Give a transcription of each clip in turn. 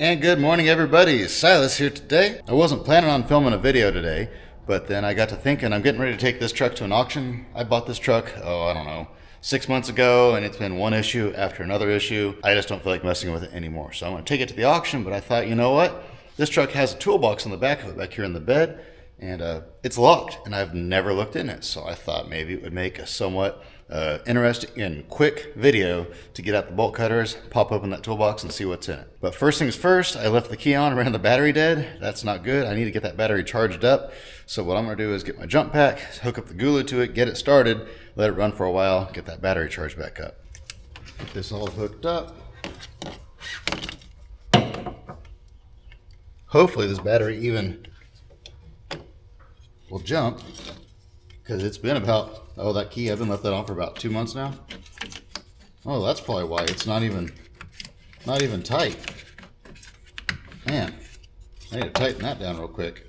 And good morning, everybody. Silas here today. I wasn't planning on filming a video today, but then I got to thinking I'm getting ready to take this truck to an auction. I bought this truck, I don't know, 6 months ago, and it's been one issue after another issue. I just don't feel like messing with it anymore. So I'm going to take it to the auction, but I thought, you know what? This truck has a toolbox on the back of it back here in the bed, and it's locked, and I've never looked in it. So I thought maybe it would make a somewhat interesting and quick video to get out the bolt cutters, pop open that toolbox, and see what's in it. But first things first, I left the key on, ran the battery dead. That's not good. I need to get that battery charged up. So what I'm going to do is get my jump pack, hook up the gulu to it, get it started, let it run for a while, get that battery charged back up. Get this all hooked up. Hopefully this battery even will jump, because it's been about, that key, I've been left that on for about 2 months now. Oh, that's probably why it's not even tight. Man, I need to tighten that down real quick.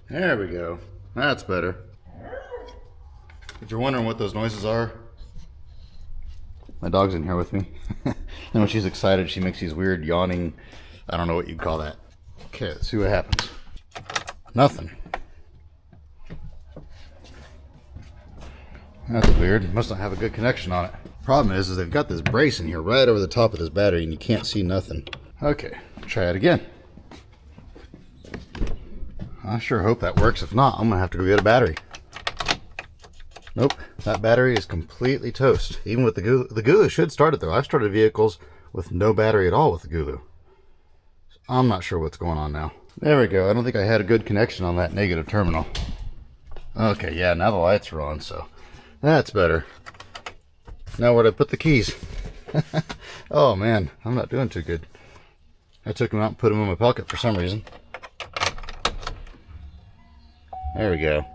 There we go. That's better. If you're wondering what those noises are, my dog's in here with me. And when she's excited, she makes these weird yawning, I don't know what you'd call that. Okay, let's see what happens. Nothing. That's weird. Must not have a good connection on it. Problem is they've got this brace in here right over the top of this battery and you can't see nothing. Okay, try it again. I sure hope that works. If not, I'm gonna have to go get a battery. Nope, that battery is completely toast. Even with the gulu. The gulu should start it though. I've started vehicles with no battery at all with the gulu. I'm not sure what's going on now. There we go. I don't think I had a good connection on that negative terminal. Okay, yeah, now the lights are on, so that's better. Now where'd I put the keys? Oh man, I'm not doing too good. I took them out and put them in my pocket for some reason. There we go.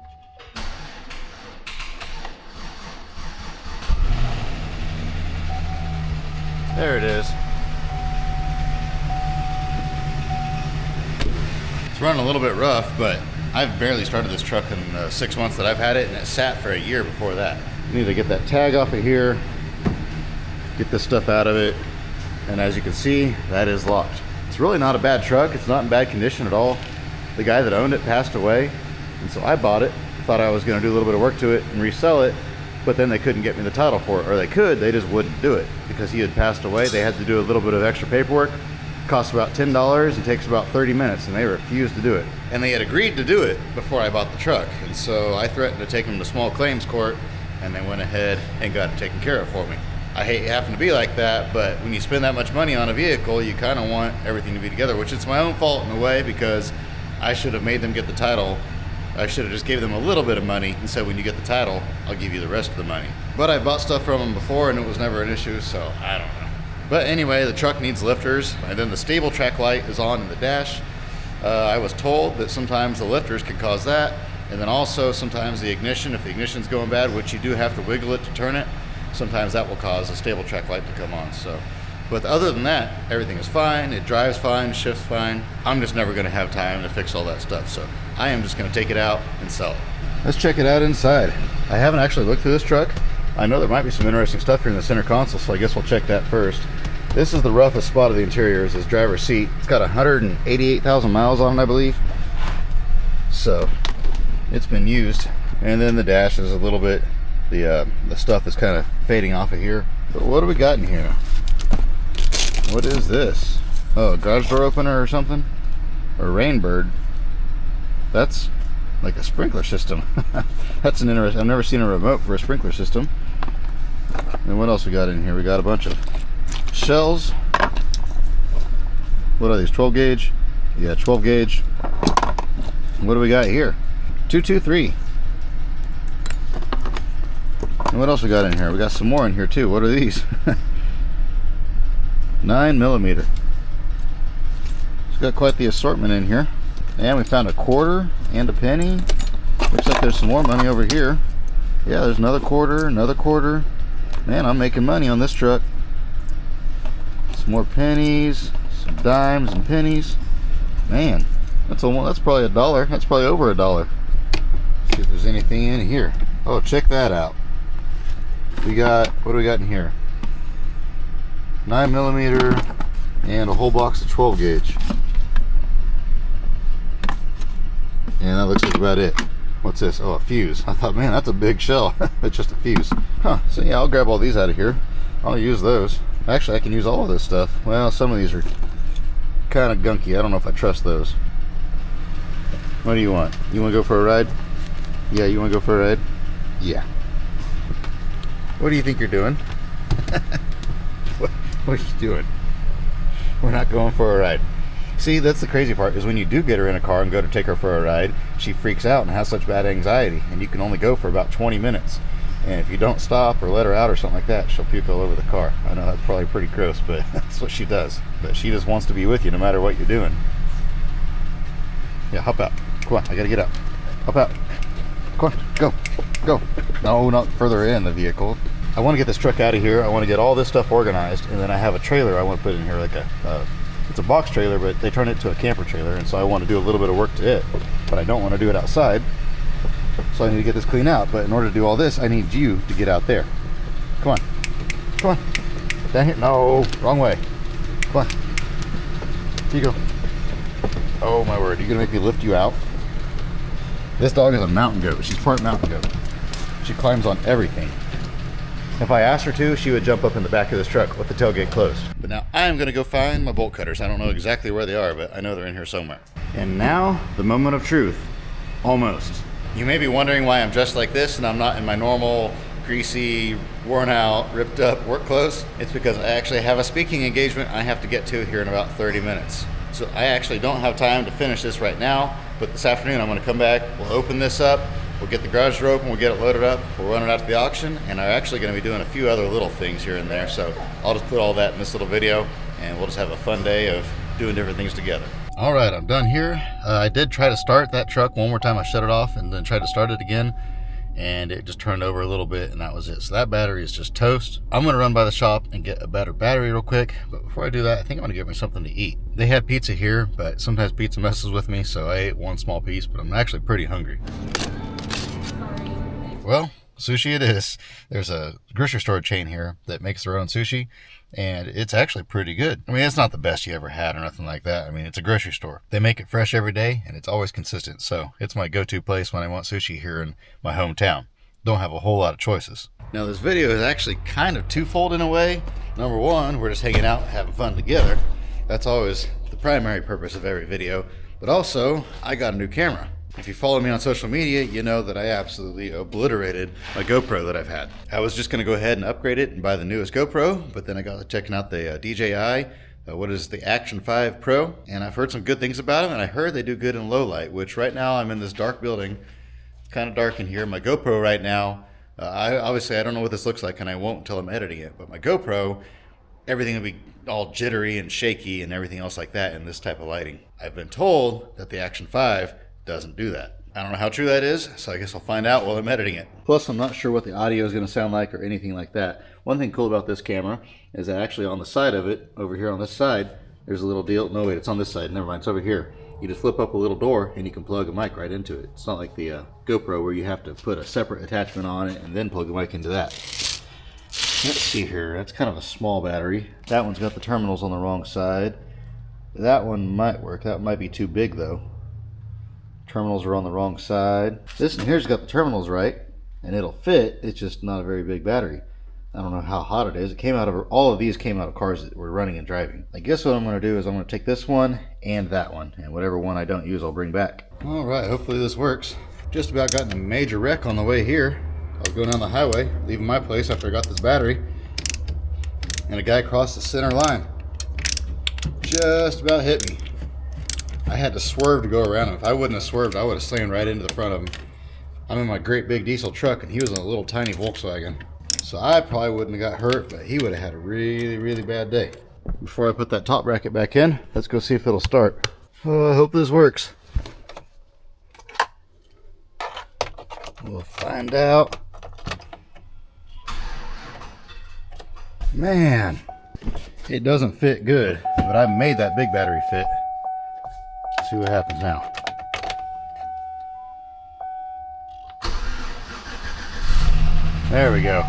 There it is. It's running a little bit rough, but I've barely started this truck in the 6 months that I've had it, and it sat for a year before that. I need to get that tag off of here, get this stuff out of it, and as you can see, that is locked. It's really not a bad truck. It's not in bad condition at all. The guy that owned it passed away, and so I bought it. Thought I was going to do a little bit of work to it and resell it, but then they couldn't get me the title for it, or they could, they just wouldn't do it because he had passed away. They had to do a little bit of extra paperwork. Costs about $10 and takes about 30 minutes, and they refused to do it. And they had agreed to do it before I bought the truck, and so I threatened to take them to small claims court, and they went ahead and got it taken care of for me. I hate having to be like that, but when you spend that much money on a vehicle, you kind of want everything to be together, which it's my own fault in a way, because I should have made them get the title. I should have just gave them a little bit of money and said, when you get the title, I'll give you the rest of the money. But I bought stuff from them before and it was never an issue, so I don't know. But anyway, the truck needs lifters, and then the stable track light is on in the dash. I was told that sometimes the lifters can cause that, and then also sometimes the ignition, if the ignition's going bad, which you do have to wiggle it to turn it, sometimes that will cause the stable track light to come on. So, but other than that, everything is fine. It drives fine, shifts fine. I'm just never going to have time to fix all that stuff, so I am just going to take it out and sell it. Let's check it out inside. I haven't actually looked through this truck. I know there might be some interesting stuff here in the center console, so I guess we'll check that first. This is the roughest spot of the interior, is his driver's seat. It's got 188,000 miles on it, I believe. So it's been used. And then the dash is a little bit, the stuff is kind of fading off of here. But what do we got in here? What is this? Oh, garage door opener or something? Or rainbird. That's like a sprinkler system. That's an interesting, I've never seen a remote for a sprinkler system. And what else we got in here? We got a bunch of shells. What are these, 12 gauge? Yeah, 12 gauge. What do we got here? 223. And what else we got in here? We got some more in here too. What are these? 9mm. It's got quite the assortment in here. And we found a quarter and a penny. Looks like there's some more money over here. Yeah, there's another quarter, another quarter. Man, I'm making money on this truck. Some more pennies, some dimes and pennies. Man, that's probably $1. That's probably over $1. See if there's anything in here. Oh, check that out. We got, what do we got in here? 9mm and a whole box of 12 gauge. And that looks like about it. What's this? Oh, a fuse. I thought, man, that's a big shell. It's just a fuse. Huh, so yeah, I'll grab all these out of here. I'll use those. Actually, I can use all of this stuff. Well, some of these are kind of gunky. I don't know if I trust those. What do you want? You want to go for a ride? Yeah, you want to go for a ride? Yeah. What do you think you're doing? What are you doing? We're not going for a ride. See, that's the crazy part, is when you do get her in a car and go to take her for a ride, she freaks out and has such bad anxiety, and you can only go for about 20 minutes. And if you don't stop or let her out or something like that, she'll puke all over the car. I know that's probably pretty gross, but that's what she does. But she just wants to be with you no matter what you're doing. Yeah, hop out. Come on, I gotta get up. Hop out. Come on, go, go. No, not further in the vehicle. I want to get this truck out of here. I want to get all this stuff organized, and then I have a trailer I want to put in here, like it's a box trailer, but they turn it to a camper trailer, and so I want to do a little bit of work to it, but I don't want to do it outside, so I need to get this clean out. But in order to do all this, I need you to get out there. Come on, come on, down here. No, wrong way. Come on, here you go. Oh my word, you're gonna make me lift you out? This dog is a mountain goat. She's part mountain goat. She climbs on everything. If I asked her to, she would jump up in the back of this truck with the tailgate closed. But now I'm gonna go find my bolt cutters. I don't know exactly where they are, but I know they're in here somewhere. And now, the moment of truth. Almost. You may be wondering why I'm dressed like this and I'm not in my normal, greasy, worn out, ripped up work clothes. It's because I actually have a speaking engagement I have to get to here in about 30 minutes. So I actually don't have time to finish this right now, but this afternoon I'm gonna come back, we'll open this up, we'll get the garage door open, we'll get it loaded up, we'll run it out to the auction, and I'm actually going to be doing a few other little things here and there, so I'll just put all that in this little video, and we'll just have a fun day of doing different things together. All right, I'm done here. I did try to start that truck one more time. I shut it off and then tried to start it again, and it just turned over a little bit, and that was it. So that battery is just toast. I'm going to run by the shop and get a better battery real quick, but before I do that, I think I'm going to get me something to eat. They had pizza here, but sometimes pizza messes with me, so I ate one small piece, but I'm actually pretty hungry. Well, sushi it is. There's a grocery store chain here that makes their own sushi, and it's actually pretty good. I mean, it's not the best you ever had or nothing like that. I mean, it's a grocery store. They make it fresh every day, and it's always consistent. So it's my go-to place when I want sushi here in my hometown. Don't have a whole lot of choices. Now, this video is actually kind of twofold in a way. Number one, we're just hanging out, having fun together. That's always the primary purpose of every video. But also, I got a new camera. If you follow me on social media, you know that I absolutely obliterated my GoPro that I've had. I was just going to go ahead and upgrade it and buy the newest GoPro, but then I got to checking out the DJI, the Action 5 Pro, and I've heard some good things about them, and I heard they do good in low light, which right now I'm in this dark building. It's kind of dark in here. My GoPro right now, I obviously I don't know what this looks like, and I won't until I'm editing it, but my GoPro, everything will be all jittery and shaky and everything else like that in this type of lighting. I've been told that the Action 5 doesn't do that. I don't know how true that is, so I guess I'll find out while I'm editing it. Plus, I'm not sure what the audio is going to sound like or anything like that. One thing cool about this camera is that actually on the side of it, over here on this side, there's a little deal. No, wait, it's on this side. Never mind, it's over here. You just flip up a little door and you can plug a mic right into it. It's not like the GoPro where you have to put a separate attachment on it and then plug the mic into that. Let's see here. That's kind of a small battery. That one's got the terminals on the wrong side. That one might work. That might be too big though. Terminals are on the wrong side. This one here's got the terminals right, and it'll fit. It's just not a very big battery. I don't know how hot it is. It came out of, all of these came out of cars that were running and driving. I guess what I'm going to do is I'm going to take this one and that one, and whatever one I don't use I'll bring back. All right, hopefully this works. Just about got in a major wreck on the way here. I was going down the highway, leaving my place after I got this battery, and a guy crossed the center line. Just about hit me. I had to swerve to go around him. If I wouldn't have swerved, I would have slammed right into the front of him. I'm in my great big diesel truck, and he was in a little tiny Volkswagen. So I probably wouldn't have got hurt, but he would have had a really, really bad day. Before I put that top bracket back in, let's go see if it'll start. Oh, I hope this works. We'll find out. Man, it doesn't fit good, but I made that big battery fit. Let's see what happens now. There we go.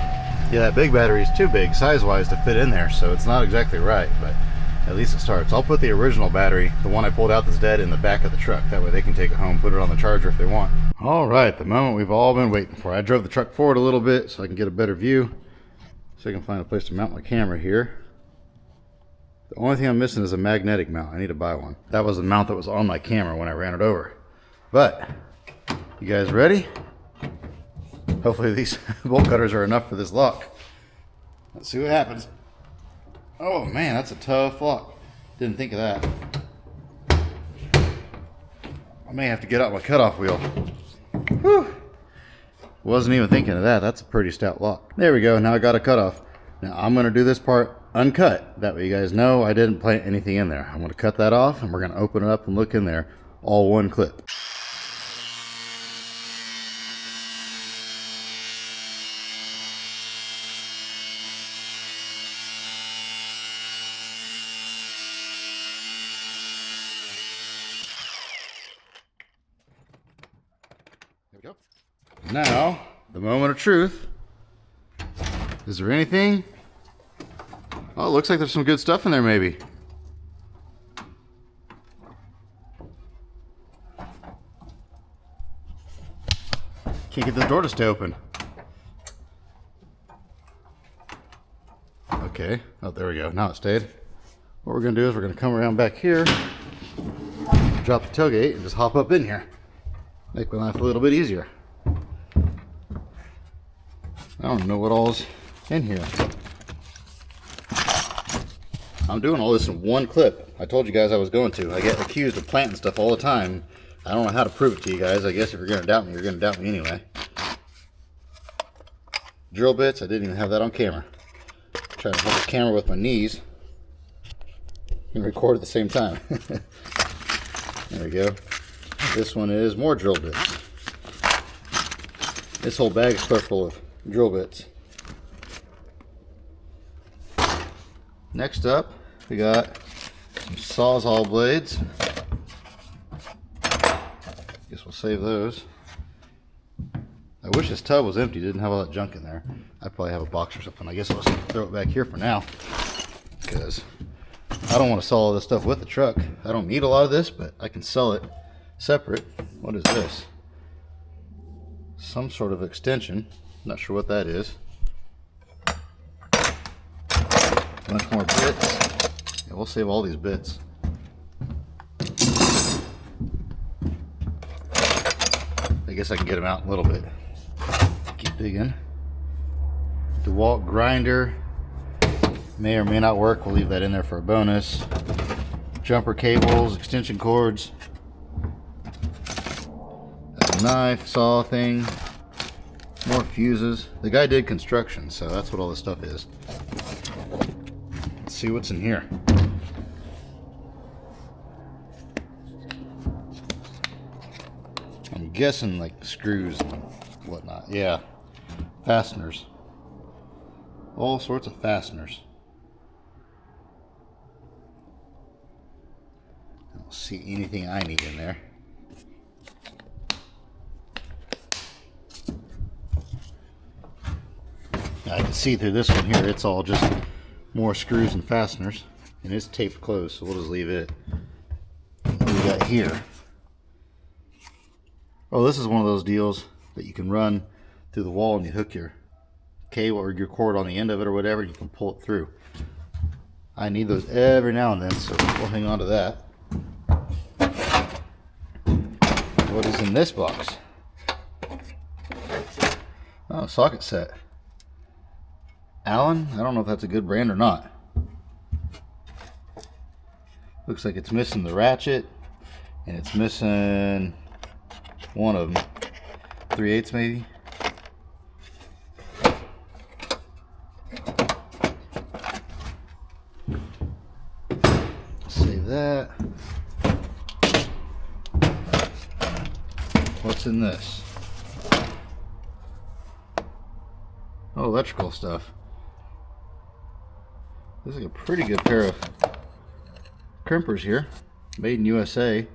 Yeah, that big battery is too big size-wise to fit in there, so it's not exactly right, but at least it starts. I'll put the original battery, the one I pulled out that's dead, in the back of the truck. That way they can take it home, put it on the charger if they want. All right, the moment we've all been waiting for. I drove the truck forward a little bit so I can get a better view, so I can find a place to mount my camera here. The only thing I'm missing is a magnetic mount. I need to buy one. That was the mount that was on my camera when I ran it over. But, you guys ready? Hopefully these bolt cutters are enough for this lock. Let's see what happens. Oh man, that's a tough lock. Didn't think of that. I may have to get out my cutoff wheel. Whew. Wasn't even thinking of that. That's a pretty stout lock. There we go. Now I got a cutoff. Now I'm going to do this part uncut. That way you guys know I didn't plant anything in there. I'm going to cut that off and we're going to open it up and look in there. All one clip. There we go. Now, the moment of truth. Is there anything? Oh, it looks like there's some good stuff in there maybe. Can't get the door to stay open. Okay. Oh, there we go. Now it stayed. What we're going to do is we're going to come around back here, drop the tailgate, and just hop up in here. Make my life a little bit easier. I don't know what all's in here. I'm doing all this in one clip. I told you guys I was going to. I get accused of planting stuff all the time. I don't know how to prove it to you guys. I guess if you're going to doubt me, you're going to doubt me anyway. Drill bits, I didn't even have that on camera. Trying to hold the camera with my knees and record at the same time. There we go. This one is more drill bits. This whole bag is full of drill bits. Next up, we got some Sawzall blades. Guess we'll save those. I wish this tub was empty, didn't have all that junk in there. I probably have a box or something. I guess I'll just throw it back here for now, because I don't want to sell all this stuff with the truck. I don't need a lot of this, but I can sell it separate. What is this? Some sort of extension. Not sure what that is. Much more bits. Yeah, we'll save all these bits. I guess I can get them out a little bit. Keep digging. DeWalt grinder. May or may not work. We'll leave that in there for a bonus. Jumper cables, extension cords. A knife, saw thing. More fuses. The guy did construction, so that's what all this stuff is. Let's see what's in here. I'm guessing like screws and whatnot. Yeah. Fasteners. All sorts of fasteners. I don't see anything I need in there. I can see through this one here, it's all just more screws and fasteners, and it's taped closed, so we'll just leave it. What do we got here? Oh, this is one of those deals that you can run through the wall and you hook your cable or your cord on the end of it or whatever, and you can pull it through. I need those every now and then, so we'll hang on to that. What is in this box? Oh, socket set. Allen? I don't know if that's a good brand or not. Looks like it's missing the ratchet, and it's missing one of them. 3/8 maybe. Save that. What's in this? Oh, electrical stuff. This is like a pretty good pair of crimpers here. Made in USA.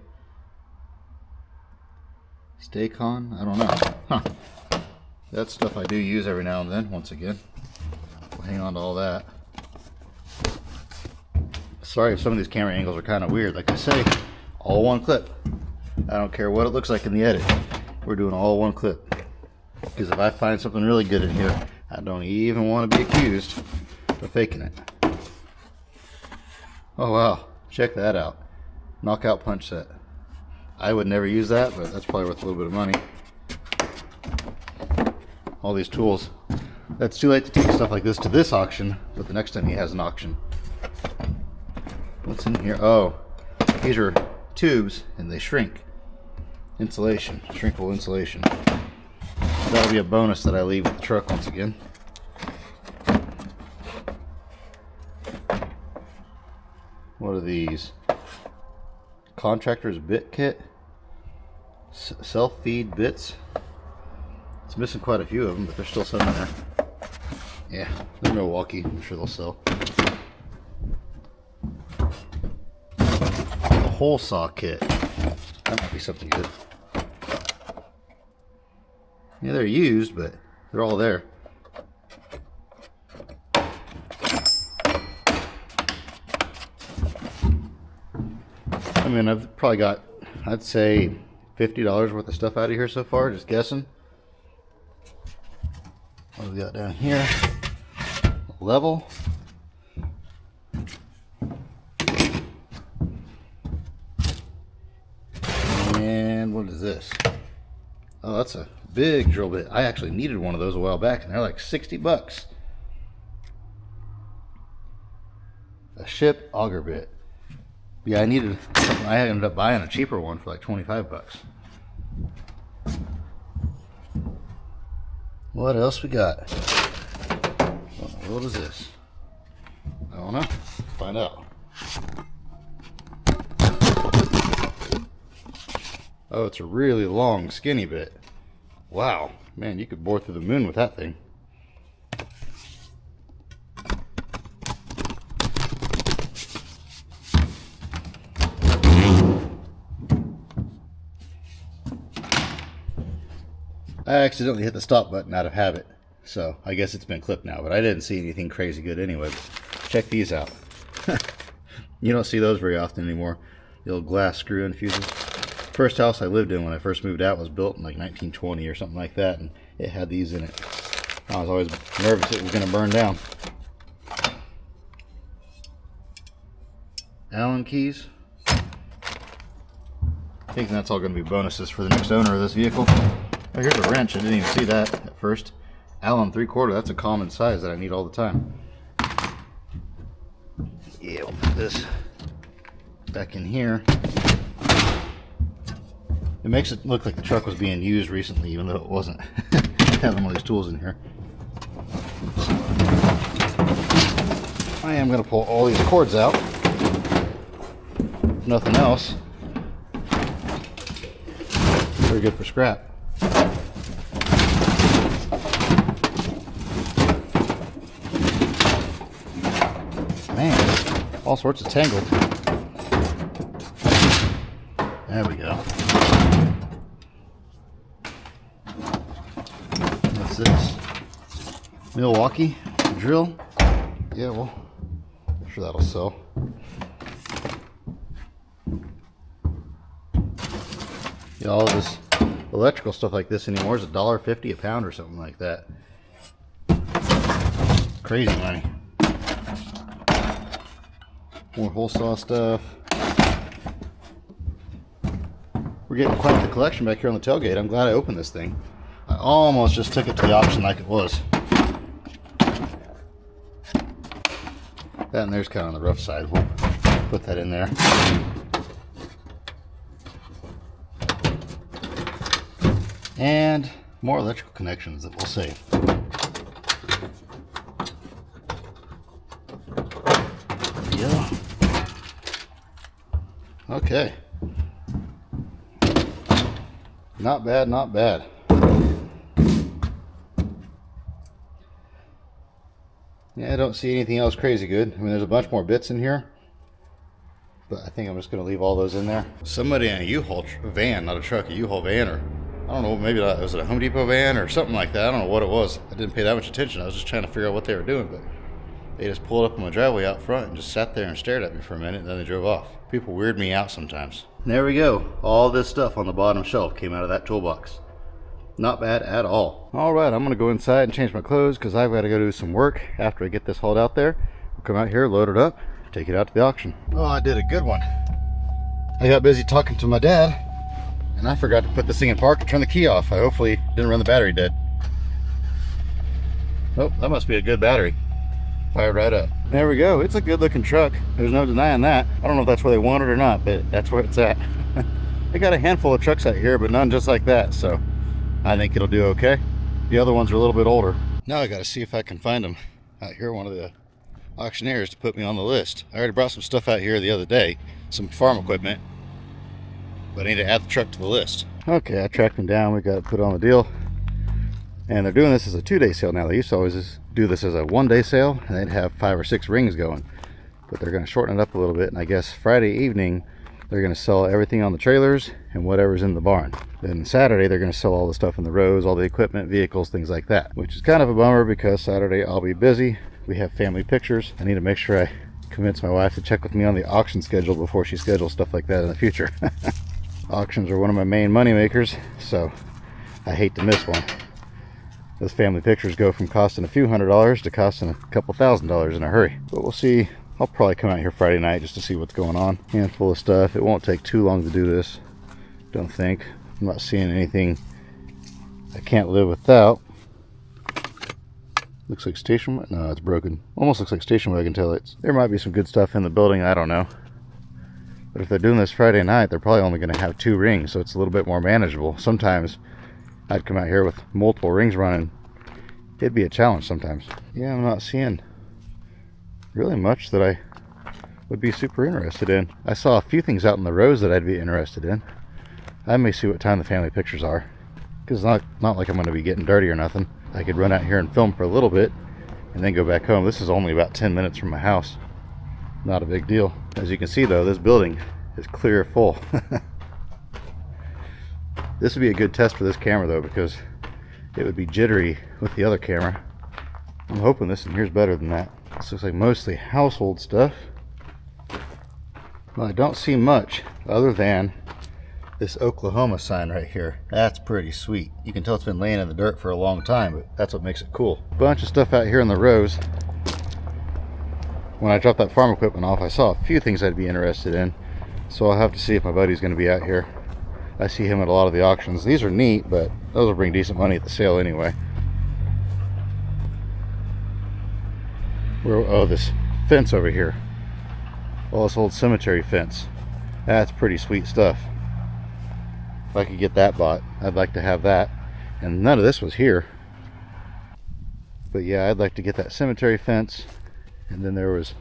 Staycon? I don't know. Huh. That's stuff I do use every now and then, once again. We'll hang on to all that. Sorry if some of these camera angles are kind of weird. Like I say, all one clip. I don't care what it looks like in the edit. We're doing all one clip. Because if I find something really good in here, I don't even want to be accused of faking it. Oh wow, check that out. Knockout punch set. I would never use that, but that's probably worth a little bit of money. All these tools. That's too late to take stuff like this to this auction, but the next time he has an auction. What's in here? Oh, these are tubes and they shrink. Insulation, shrinkable insulation. That'll be a bonus that I leave with the truck once again. What are these? Contractor's bit kit. Self-feed bits. It's missing quite a few of them, but there's still some in there. Yeah, they're Milwaukee. I'm sure they'll sell. A hole saw kit. That might be something good. Yeah, they're used, but they're all there. I mean, I've probably got, I'd say, $50 worth of stuff out of here so far, just guessing. What do we got down here? Level. And what is this? Oh, that's a big drill bit. I actually needed one of those a while back, and they're like 60 bucks. A ship auger bit. Yeah, I needed something. I ended up buying a cheaper one for like 25 bucks. What else we got? What is this? I don't know. Find out. Oh, it's a really long, skinny bit. Wow. Man, you could bore through the moon with that thing. I accidentally hit the stop button out of habit, so I guess it's been clipped now, but I didn't see anything crazy good anyway. Check these out. You don't see those very often anymore. The old glass screw in fuses. First house I lived in when I first moved out was built in like 1920 or something like that, and it had these in it. I was always nervous it was going to burn down. Allen keys. I think that's all going to be bonuses for the next owner of this vehicle. Oh, here's a wrench. I didn't even see that at first. Allen 3/4. That's a common size that I need all the time. Yeah, we'll put this back in here. It makes it look like the truck was being used recently, even though it wasn't. Having all these tools in here. I am going to pull all these cords out. If nothing else, very good for scrap. Man, all sorts of tangled. There we go. What's this? Milwaukee drill? Yeah, well, I'm sure that'll sell. Yeah, all this electrical stuff like this anymore is $1.50 a pound or something like that. Crazy money. More hole saw stuff. We're getting quite the collection back here on the tailgate. I'm glad I opened this thing. I almost just took it to the auction like it was. That and there's kind of on the rough side. We'll put that in there. And more electrical connections that we'll save. Yeah. Okay. Not bad, not bad. Yeah, I don't see anything else crazy good. I mean, there's a bunch more bits in here, but I think I'm just going to leave all those in there. Somebody in a U-Haul van, not a truck, a U-Haul van, or don't know, maybe was it a Home Depot van or something like that. I don't know what it was. I didn't pay that much attention. I was just trying to figure out what they were doing, but they just pulled up in my driveway out front and just sat there and stared at me for a minute, and then they drove off. People weird me out sometimes. There we go. All this stuff on the bottom shelf came out of that toolbox. Not bad at all. All right, I'm gonna go inside and change my clothes because I've got to go do some work after I get this hauled out there. We'll come out here, load it up, take it out to the auction. Oh, I did a good one. I got busy talking to my dad, and I forgot to put this thing in park and turn the key off. I hopefully didn't run the battery dead. Oh, that must be a good battery. Fired right up. There we go. It's a good looking truck. There's no denying that. I don't know if that's where they want it or not, but that's where it's at. They got a handful of trucks out here, but none just like that, so I think it'll do okay. The other ones are a little bit older. Now I got to see if I can find them out here, one of the auctioneers, to put me on the list. I already brought some stuff out here the other day, some farm equipment, but I need to add the truck to the list. Okay, I tracked them down. We got to put on the deal. And they're doing this as a 2-day sale now. They used to always do this as a 1-day sale, and they'd have 5 or 6 rings going. But they're going to shorten it up a little bit, and I guess Friday evening they're going to sell everything on the trailers and whatever's in the barn. Then Saturday they're going to sell all the stuff in the rows, all the equipment, vehicles, things like that, which is kind of a bummer because Saturday I'll be busy. We have family pictures. I need to make sure I convince my wife to check with me on the auction schedule before she schedules stuff like that in the future. Auctions are one of my main money makers, so I hate to miss one. Those family pictures go from costing a few $100s to costing a couple $1,000s in a hurry. But we'll see. I'll probably come out here Friday night just to see what's going on. Handful of stuff. It won't take too long to do this, don't think. I'm not seeing anything I can't live without. Looks like station, no, it's broken. Almost looks like station wagon taillights. There might be some good stuff in the building, I don't know. But if they're doing this Friday night, they're probably only going to have 2 rings, so it's a little bit more manageable. Sometimes I'd come out here with multiple rings running. It'd be a challenge sometimes. Yeah, I'm not seeing really much that I would be super interested in. I saw a few things out in the rows that I'd be interested in. I may see what time the family pictures are, because it's not like I'm going to be getting dirty or nothing. I could run out here and film for a little bit and then go back home. This is only about 10 minutes from my house. Not a big deal. As you can see though, this building is clear full. This would be a good test for this camera though, because it would be jittery with the other camera. I'm hoping this in here's better than that. This looks like mostly household stuff. Well, I don't see much other than this Oklahoma sign right here. That's pretty sweet. You can tell it's been laying in the dirt for a long time, but that's what makes it cool. Bunch of stuff out here in the rows. When I dropped that farm equipment off, I saw a few things I'd be interested in, so I'll have to see if my buddy's going to be out here. I see him at a lot of the auctions. These are neat, but those will bring decent money at the sale anyway. Oh, this fence over here. Oh, this old cemetery fence. That's pretty sweet stuff. If I could get that bought, I'd like to have that. And none of this was here. But yeah, I'd like to get that cemetery fence. And then there was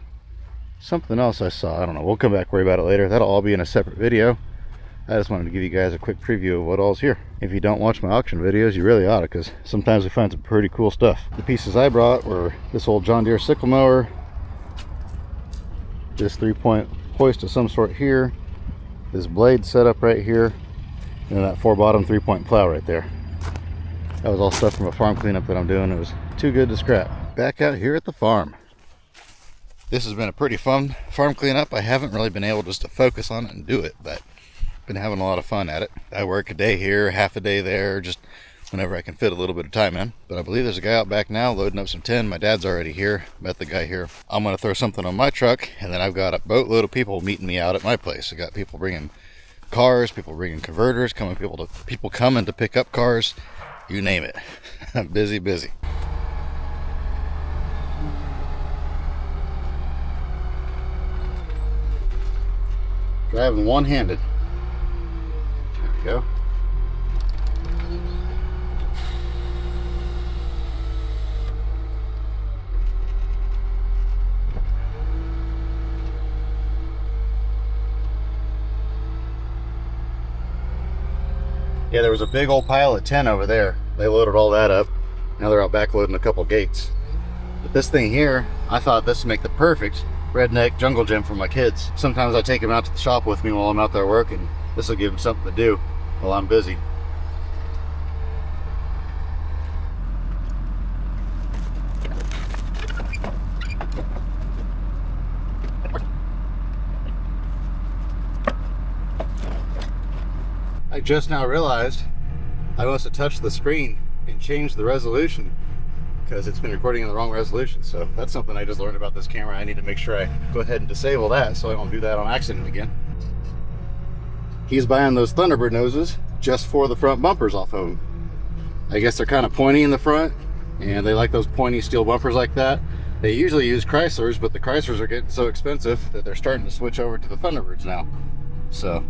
something else I saw. I don't know. We'll come back and worry about it later. That'll all be in a separate video. I just wanted to give you guys a quick preview of what all's here. If you don't watch my auction videos, you really ought to, because sometimes we find some pretty cool stuff. The pieces I brought were this old John Deere sickle mower, this 3-point hoist of some sort here, this blade setup right here, and that 4-bottom 3-point plow right there. That was all stuff from a farm cleanup that I'm doing. It was too good to scrap. Back out here at the farm. This has been a pretty fun farm cleanup. I haven't really been able just to focus on it and do it, but been having a lot of fun at it. I work a day here, half a day there, just whenever I can fit a little bit of time in. But I believe there's a guy out back now loading up some tin. My dad's already here. Met the guy here. I'm going to throw something on my truck, and then I've got a boatload of people meeting me out at my place. I got people bringing cars, people bringing converters, people coming to pick up cars, you name it. I'm busy. Driving one-handed. There we go. Yeah, there was a big old pile of tin over there. They loaded all that up. Now they're out back loading a couple gates. But this thing here, I thought this would make the perfect redneck jungle gym for my kids. Sometimes I take them out to the shop with me while I'm out there working. This will give them something to do while I'm busy. I just now realized I must have touched the screen and changed the resolution because it's been recording in the wrong resolution. So that's something I just learned about this camera. I need to make sure I go ahead and disable that so I don't do that on accident again. He's buying those Thunderbird noses just for the front bumpers off of them. I guess they're kind of pointy in the front, and they like those pointy steel bumpers like that. They usually use Chryslers, but the Chryslers are getting so expensive that they're starting to switch over to the Thunderbirds now. So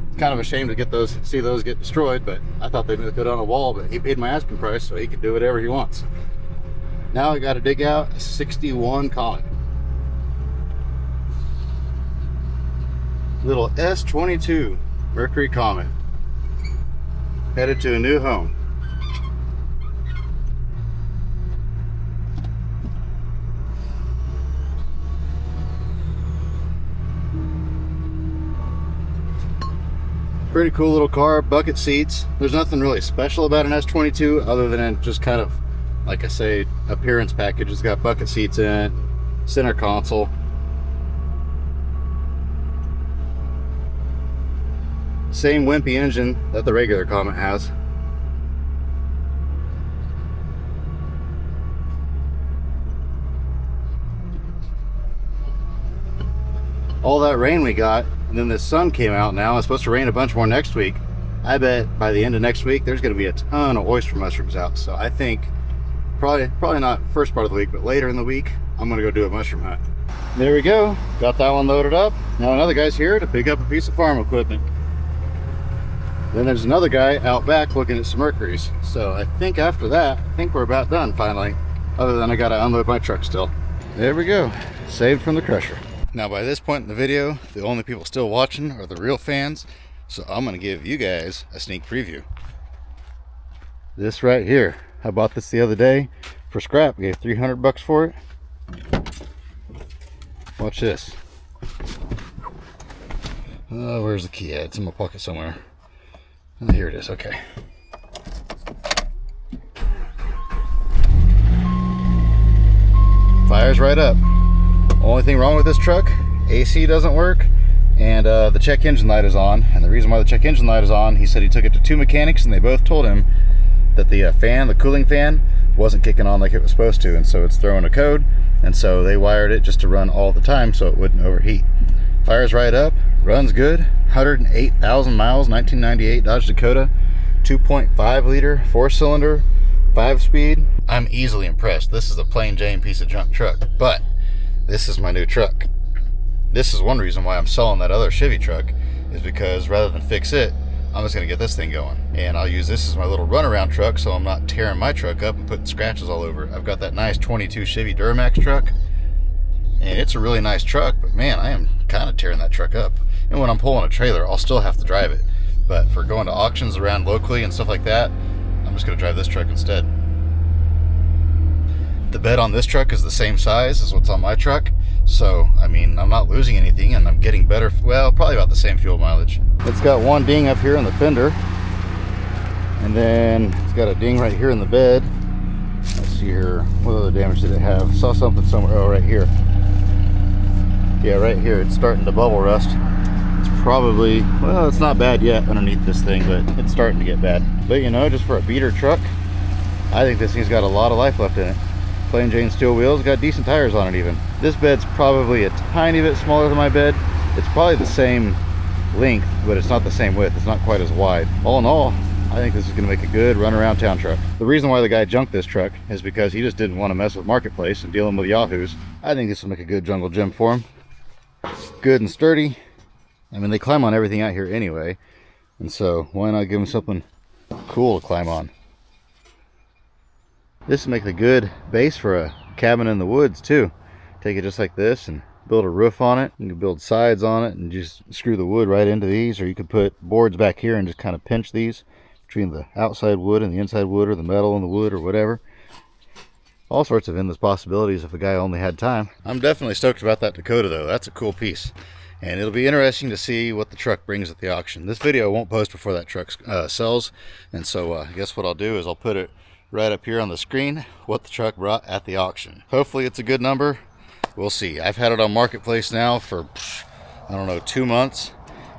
it's kind of a shame to get those, see those get destroyed, but I thought they'd go down a wall, but he paid my asking price, so he could do whatever he wants. Now I got to dig out a 61 Comet. Little S22 Mercury Comet. Headed to a new home. Pretty cool little car, bucket seats. There's nothing really special about an S22 other than it just kind of, like I say, appearance package. It's got bucket seats in it, center console. Same wimpy engine that the regular Comet has. All that rain we got, and then the sun came out now. It's supposed to rain a bunch more next week. I bet by the end of next week there's going to be a ton of oyster mushrooms out. So I think probably not first part of the week, but later in the week I'm going to go do a mushroom hunt. There we go. Got that one loaded up. Now another guy's here to pick up a piece of farm equipment. Then there's another guy out back looking at some Mercuries. So I think after that, I think we're about done finally. Other than I got to unload my truck still. There we go. Saved from the crusher. Now by this point in the video, the only people still watching are the real fans. So I'm going to give you guys a sneak preview. This right here. I bought this the other day for scrap. I gave $300 for it. Watch this. Where's the key at? It's in my pocket somewhere. Oh, here it is. Okay. Fires right up. Only thing wrong with this truck, AC doesn't work, and the check engine light is on. And the reason why the check engine light is on, he said he took it to 2 mechanics and they both told him that the cooling fan wasn't kicking on like it was supposed to, and so it's throwing a code, and so they wired it just to run all the time so it wouldn't overheat. Fires right up, runs good. 108,000 miles, 1998 Dodge Dakota, 2.5 liter, 4-cylinder, 5-speed. I'm easily impressed. This is a plain Jane piece of junk truck, but this is my new truck. This is one reason why I'm selling that other Chevy truck, is because rather than fix it, I'm just going to get this thing going. And I'll use this as my little runaround truck so I'm not tearing my truck up and putting scratches all over it. I've got that nice 22 Chevy Duramax truck, and it's a really nice truck, but man, I am kind of tearing that truck up. And when I'm pulling a trailer, I'll still have to drive it. But for going to auctions around locally and stuff like that, I'm just going to drive this truck instead. The bed on this truck is the same size as what's on my truck, so I mean, I'm not losing anything and I'm getting better, well, probably about the same fuel mileage. It's got one ding up here in the fender, and then it's got a ding right here in the bed. Let's see here, what other damage did it have? Saw something somewhere. Oh, right here. Yeah, right here, it's starting to bubble rust. It's probably, well, it's not bad yet underneath this thing, but it's starting to get bad. But you know, just for a beater truck, I think this thing's got a lot of life left in it. Plain Jane steel wheels, got decent tires on it even. This bed's probably a tiny bit smaller than my bed. It's probably the same length, but it's not the same width. It's not quite as wide. All in all, I think this is gonna make a good run around town truck. The reason why the guy junked this truck is because he just didn't want to mess with Marketplace and dealing with Yahoos. I think this will make a good jungle gym for him. Good and sturdy. I mean, they climb on everything out here anyway, and so why not give him something cool to climb on? This will make a good base for a cabin in the woods too. Take it just like this and build a roof on it. You can build sides on it and just screw the wood right into these, or you could put boards back here and just kind of pinch these between the outside wood and the inside wood, or the metal and the wood, or whatever. All sorts of endless possibilities if a guy only had time. I'm definitely stoked about that Dakota though. That's a cool piece. And it'll be interesting to see what the truck brings at the auction. This video won't post before that truck sells. And so I guess what I'll do is I'll put it right up here on the screen, what the truck brought at the auction. Hopefully it's a good number. We'll see. I've had it on Marketplace now for, I don't know, 2 months.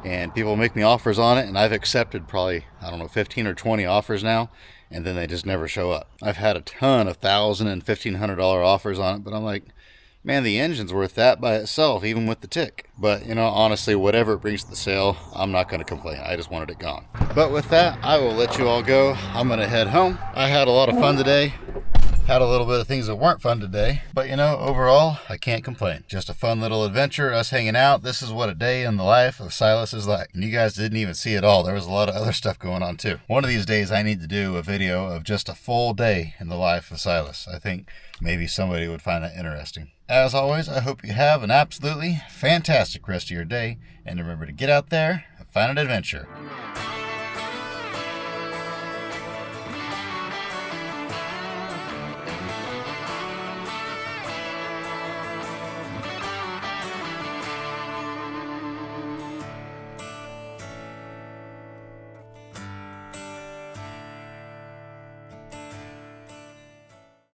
and people make me offers on it, and I've accepted probably, I don't know, 15 or 20 offers now, and then they just never show up. I've had a ton of $1,000 and $1,500 offers on it, but I'm like, man, the engine's worth that by itself, even with the tick. But, you know, honestly, whatever it brings to the sale, I'm not going to complain. I just wanted it gone. But with that, I will let you all go. I'm going to head home. I had a lot of fun today. Had a little bit of things that weren't fun today. But, you know, overall, I can't complain. Just a fun little adventure, us hanging out. This is what a day in the life of Silas is like. And you guys didn't even see it all. There was a lot of other stuff going on, too. One of these days, I need to do a video of just a full day in the life of Silas. I think maybe somebody would find that interesting. As always, I hope you have an absolutely fantastic rest of your day, and remember to get out there and find an adventure.